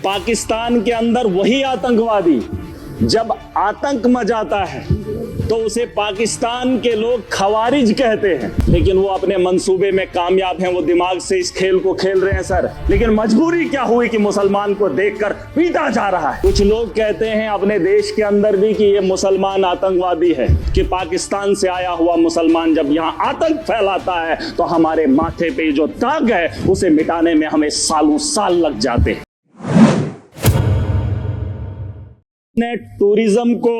पाकिस्तान के अंदर वही आतंकवादी जब आतंक मचाता है तो उसे पाकिस्तान के लोग खवारिज कहते हैं, लेकिन वो अपने मंसूबे में कामयाब हैं। वो दिमाग से इस खेल को खेल रहे हैं सर, लेकिन मजबूरी क्या हुई कि मुसलमान को देखकर पीटा जा रहा है। कुछ लोग कहते हैं अपने देश के अंदर भी कि ये मुसलमान आतंकवादी है, कि पाकिस्तान से आया हुआ मुसलमान जब यहाँ आतंक फैलाता है तो हमारे माथे पे जो दाग है उसे मिटाने में हमें सालों साल लग जाते हैं। ने टूरिज्म को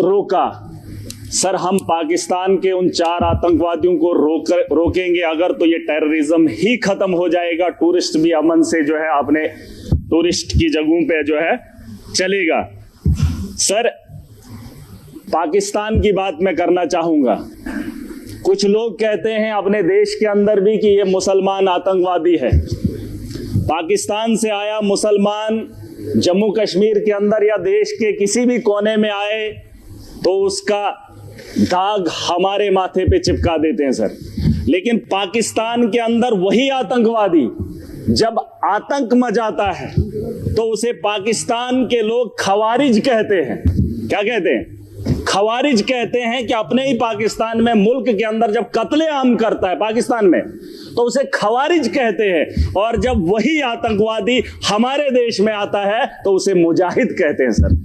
रोका। सर, हम पाकिस्तान के उन 4 आतंकवादियों को रोकेंगे अगर तो ये टेररिज्म ही खत्म हो जाएगा, टूरिस्ट भी अमन से जो है अपने टूरिस्ट की जगहों पे जो है चलेगा। सर, पाकिस्तान की बात मैं करना चाहूंगा। कुछ लोग कहते हैं अपने देश के अंदर भी कि ये मुसलमान आतंकवादी है। पाकिस्तान से आया मुसलमान जम्मू कश्मीर के अंदर या देश के किसी भी कोने में आए तो उसका दाग हमारे माथे पे चिपका देते हैं सर, लेकिन पाकिस्तान के अंदर वही आतंकवादी जब आतंक मचाता है तो उसे पाकिस्तान के लोग खवारिज कहते हैं। क्या कहते हैं? खवारिज कहते हैं कि अपने ही पाकिस्तान में, मुल्क के अंदर जब कत्लेआम करता है पाकिस्तान में तो उसे खवारिज कहते हैं, और जब वही आतंकवादी हमारे देश में आता है तो उसे मुजाहिद कहते हैं। सर,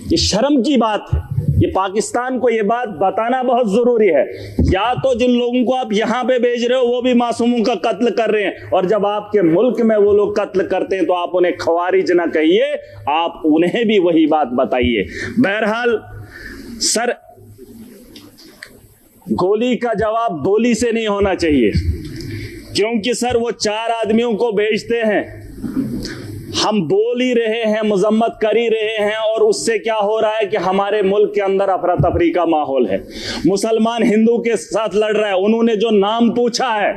ये शर्म की बात है। ये पाकिस्तान को ये बात बताना बहुत जरूरी है। या तो जिन लोगों को आप यहां पे भेज रहे हो वो भी मासूमों का कत्ल कर रहे हैं, और जब आपके मुल्क में वो लोग कत्ल करते हैं तो आप उन्हें खवारिज ना कहिए, आप उन्हें भी वही बात बताइए। बहरहाल सर, गोली का जवाब गोली से नहीं होना चाहिए, क्योंकि सर वो 4 आदमियों को भेजते हैं, हम बोल ही रहे हैं, मजम्मत कर ही रहे हैं, और उससे क्या हो रहा है कि हमारे मुल्क के अंदर अफरा तफरी का माहौल है। मुसलमान हिंदू के साथ लड़ रहा है। उन्होंने जो नाम पूछा है,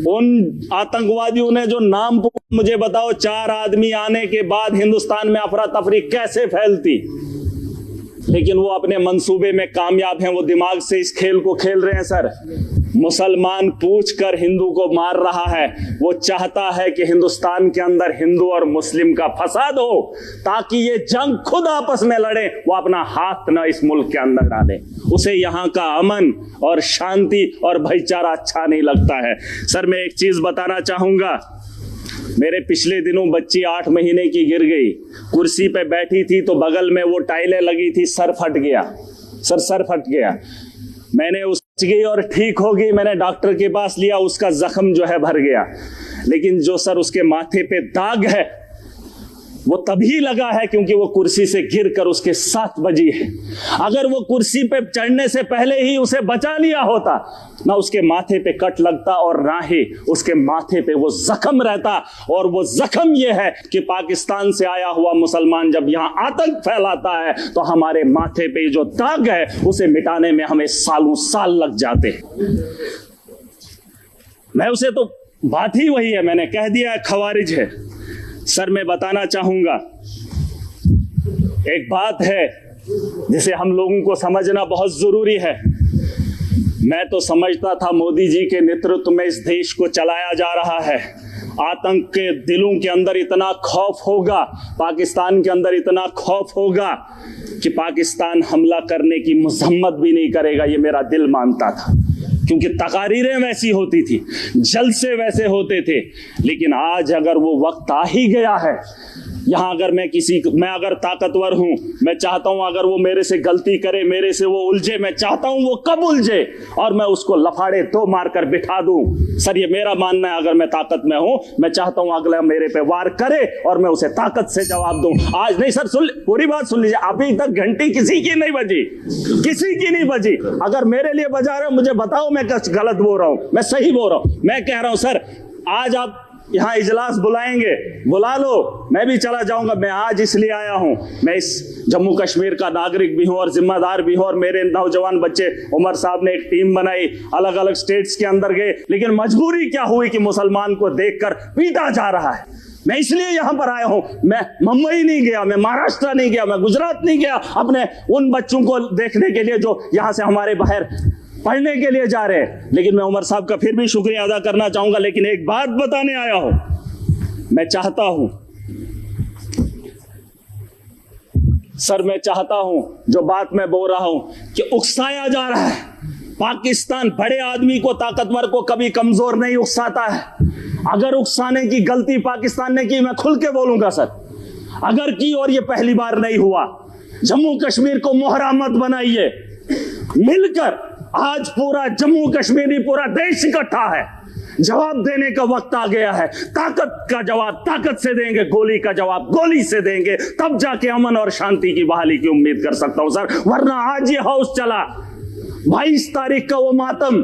उन आतंकवादियों ने जो नाम पूछा, मुझे बताओ 4 आदमी आने के बाद हिंदुस्तान में अफरा तफरी कैसे फैलती? लेकिन वो अपने मंसूबे में कामयाब हैं। वो दिमाग से इस खेल को खेल रहे हैं सर। मुसलमान पूछकर हिंदू को मार रहा है। वो चाहता है कि हिंदुस्तान के अंदर हिंदू और मुस्लिम का फसाद हो, ताकि ये जंग खुद आपस में लड़े, वो अपना हाथ न इस मुल्क के अंदर डाले। उसे यहाँ का अमन और शांति और भाईचारा अच्छा नहीं लगता है। सर, मैं एक चीज बताना चाहूंगा। मेरे पिछले दिनों बच्ची 8 महीने की गिर गई, कुर्सी पे बैठी थी तो बगल में वो टाइलें लगी थी, सर फट गया। सर फट गया। मैंने उस गई और ठीक होगी, मैंने डॉक्टर के पास लिया, उसका जख्म जो है भर गया, लेकिन जो सर उसके माथे पे दाग है वो तभी लगा है क्योंकि वो कुर्सी से गिरकर उसके साथ बजी है। अगर वो कुर्सी पे चढ़ने से पहले ही उसे बचा लिया होता, ना उसके माथे पे कट लगता और ना ही उसके माथे पे वो जख्म रहता। और वो जख्म ये है कि पाकिस्तान से आया हुआ मुसलमान जब यहाँ आतंक फैलाता है तो हमारे माथे पे जो दाग है उसे मिटाने में हमें सालों साल लग जाते हैं। मैं उसे तो बात ही वही है, मैंने कह दिया है, खवारिज है। सर, मैं बताना चाहूंगा, एक बात है जिसे हम लोगों को समझना बहुत जरूरी है। मैं तो समझता था मोदी जी के नेतृत्व में इस देश को चलाया जा रहा है। आतंक के दिलों के अंदर इतना खौफ होगा, पाकिस्तान के अंदर इतना खौफ होगा कि पाकिस्तान हमला करने की मजम्मत भी नहीं करेगा, ये मेरा दिल मानता था, क्योंकि तकारीरें वैसी होती थी, जलसे वैसे होते थे। लेकिन आज अगर वो वक्त आ ही गया है, यहाँ अगर मैं अगर ताकतवर हूं, मैं चाहता हूं अगर वो मेरे से गलती करे, मेरे से वो उलझे, मैं चाहता हूं वो कब उलझे और मैं उसको लफाड़े 2 मारकर बिठा दूं। सर, ये मेरा मानना है। अगर मैं ताकत में हूं, मैं चाहता हूं अगला मेरे पे वार करे और मैं उसे ताकत से जवाब दूं। आज नहीं सर, सुन, पूरी बात सुन लीजिए। अभी तक घंटी किसी की नहीं बजी, किसी की नहीं बजी। अगर मेरे लिए बजा रहे हो मुझे बताओ मैं गलत बोल रहा हूं, मैं सही बोल रहा हूं। मैं कह रहा हूं सर, आज आप यहाँ इजलास बुलाएंगे, बुला लो, मैं भी चला जाऊंगा। मैं आज इसलिए आया हूं, मैं इस जम्मू कश्मीर का नागरिक भी हूं और जिम्मेदार भी हूं, और मेरे नौजवान बच्चे, उमर साहब ने एक टीम बनाई, अलग अलग स्टेट्स के अंदर गए, लेकिन मजबूरी क्या हुई कि मुसलमान को देखकर पीटा जा रहा है। मैं इसलिए यहां पर आया हूं। मैं मुंबई नहीं गया, मैं महाराष्ट्र नहीं गया, मैं गुजरात नहीं गया अपने उन बच्चों को देखने के लिए जो यहां से हमारे बाहर पढ़ने के लिए जा रहे हैं। लेकिन मैं उमर साहब का फिर भी शुक्रिया अदा करना चाहूंगा। लेकिन एक बात बताने आया हूं, मैं चाहता हूं सर मैं चाहता हूं जो बात मैं बोल रहा हूं कि उकसाया जा रहा है, पाकिस्तान बड़े आदमी को, ताकतवर को कभी कमजोर नहीं उकसाता है। अगर उकसाने की गलती पाकिस्तान ने की, मैं खुल के बोलूंगा सर, अगर की, और ये पहली बार नहीं हुआ, जम्मू कश्मीर को मोहरा मत बनाइए। मिलकर आज पूरा जम्मू कश्मीर, पूरा देश इकट्ठा है, जवाब देने का वक्त आ गया है। ताकत का जवाब ताकत से देंगे, गोली का जवाब गोली से देंगे, तब जाके अमन और शांति की बहाली की उम्मीद कर सकता हूं सर। वरना आज ये हाउस चला 22 तारीख का वो मातम,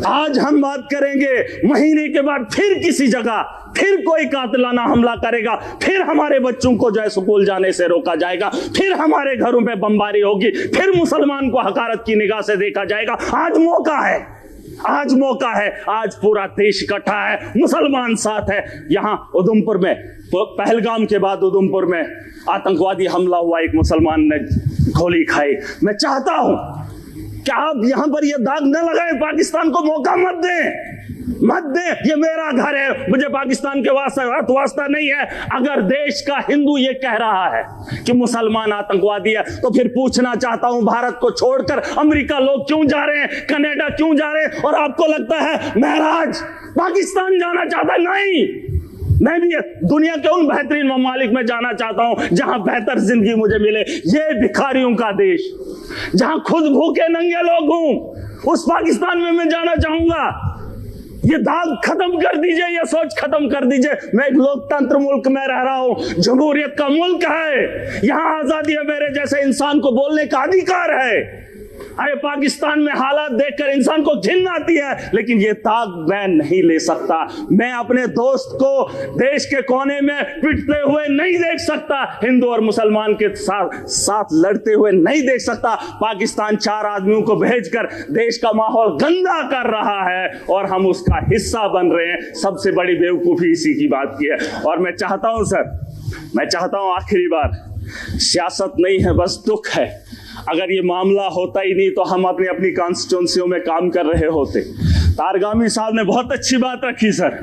आज हम बात करेंगे, महीने के बाद फिर किसी जगह फिर कोई कातिलाना हमला करेगा, फिर हमारे बच्चों को जो है स्कूल जाने से रोका जाएगा, फिर हमारे घरों पे बमबारी होगी, फिर मुसलमान को हकारत की निगाह से देखा जाएगा। आज मौका है, आज मौका है, आज पूरा देश इकट्ठा है, मुसलमान साथ है। यहां उधमपुर में, पहलगाम के बाद उधमपुर में आतंकवादी हमला हुआ, एक मुसलमान ने गोली खाई। मैं चाहता हूं कि आप यहां पर यह दाग न लगाएं, पाकिस्तान को मौका मत दें, मत दे। ये मेरा घर है, मुझे पाकिस्तान के वास्ता नहीं है। अगर देश का हिंदू ये कह रहा है कि मुसलमान आतंकवादी है, तो फिर पूछना चाहता हूं, भारत को छोड़कर अमेरिका लोग क्यों जा रहे हैं, कनाडा क्यों जा रहे हैं? और आपको लगता है महराज पाकिस्तान जाना चाहता है? नहीं, मैं भी दुनिया के उन बेहतरीन ममालिक में जाना चाहता हूं जहां बेहतर जिंदगी मुझे मिले। ये भिखारियों का देश, जहां खुद भूखे नंगे लोग हूं, उस पाकिस्तान में मैं जाना चाहूंगा। ये दाग खत्म कर दीजिए, ये सोच खत्म कर दीजिए। मैं एक लोकतंत्र मुल्क में रह रहा हूं, जमहूरियत का मुल्क है, यहां आजादी है, मेरे जैसे इंसान को बोलने का अधिकार है। अरे पाकिस्तान में हालात देखकर इंसान को घिन आती है, लेकिन ये दाग मैं नहीं ले सकता। मैं अपने दोस्त को देश के कोने में पिटते हुए नहीं देख सकता, हिंदू और मुसलमान के साथ लड़ते हुए नहीं देख सकता। पाकिस्तान 4 आदमियों को भेजकर देश का माहौल गंदा कर रहा है और हम उसका हिस्सा बन रहे हैं। सबसे बड़ी बेवकूफी इसी की बात की है। और मैं चाहता हूं सर, मैं चाहता हूं आखिरी बार, सियासत नहीं है, बस दुख है। अगर ये मामला होता ही नहीं तो हम अपनी अपनी कॉन्स्टिट्यूंसियों में काम कर रहे होते। तारगामी साहब ने बहुत अच्छी बात रखी सर,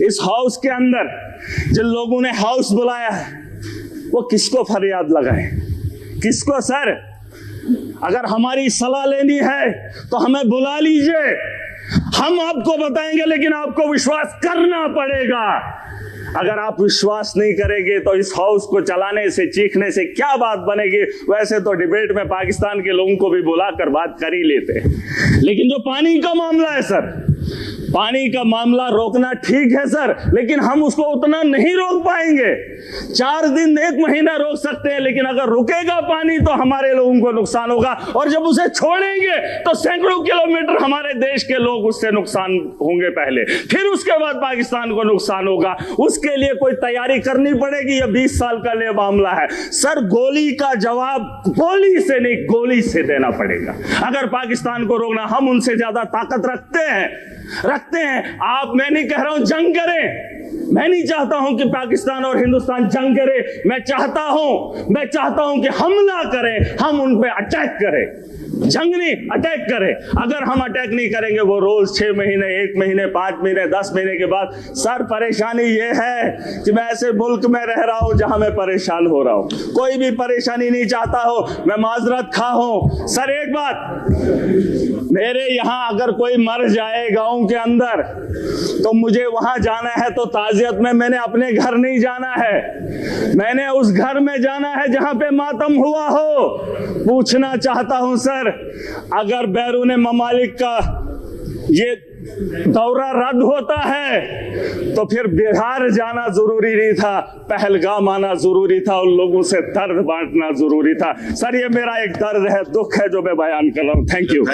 इस हाउस के अंदर जिन लोगों ने हाउस बुलाया है वो किसको फरियाद लगाए, किसको? सर अगर हमारी सलाह लेनी है तो हमें बुला लीजिए, हम आपको बताएंगे, लेकिन आपको विश्वास करना पड़ेगा। अगर आप विश्वास नहीं करेंगे तो इस हाउस को चलाने से, चीखने से क्या बात बनेगी? वैसे तो डिबेट में पाकिस्तान के लोगों को भी बुलाकर बात कर ही लेते हैं, लेकिन जो पानी का मामला है सर, पानी का मामला रोकना ठीक है सर, लेकिन हम उसको उतना नहीं रोक पाएंगे। 4 दिन 1 महीना रोक सकते हैं, लेकिन अगर रुकेगा पानी तो हमारे लोगों को नुकसान होगा, और जब उसे छोड़ेंगे तो सैकड़ों किलोमीटर हमारे देश के लोग उससे नुकसान होंगे पहले, फिर उसके बाद पाकिस्तान को नुकसान होगा। उसके लिए कोई तैयारी करनी पड़ेगी। यह 20 साल का लिए मामला है सर, गोली का जवाब गोली से नहीं, गोली से देना पड़ेगा। अगर पाकिस्तान को रोकना, हम उनसे ज्यादा ताकत रखते हैं। आप, मैं नहीं कह रहा हूं जंग करें, मैं नहीं चाहता हूं कि पाकिस्तान और हिंदुस्तान जंग करे। मैं चाहता हूं कि हमला करें, हम उन पे अटैक करें, जंग नहीं, अटैक करें। अगर हम अटैक नहीं करेंगे, वो रोज 6 महीने, 1 महीने, 5 महीने, 10 महीने के बाद, सर परेशानी ये है कि मैं ऐसे मुल्क में रह रहा हूं जहां मैं परेशान हो रहा हूं। कोई भी परेशानी नहीं चाहता हो, मैं माजरत खा हूं। सर एक बात, मेरे यहां अगर कोई मर जाए गांव के अंदर तो मुझे वहां जाना है तो ताजियत में मैंने अपने घर नहीं जाना है, मैंने उस घर में जाना है जहां पे मातम हुआ हो। पूछना चाहता हूं सर, अगर बैरून ममालिक का ये दौरा रद्द होता है तो फिर बिहार जाना जरूरी नहीं था, पहलगाम आना जरूरी था, उन लोगों से दर्द बांटना जरूरी था। सर ये मेरा एक दर्द है, दुख है जो मैं बयान कर रहा हूं। Thank you.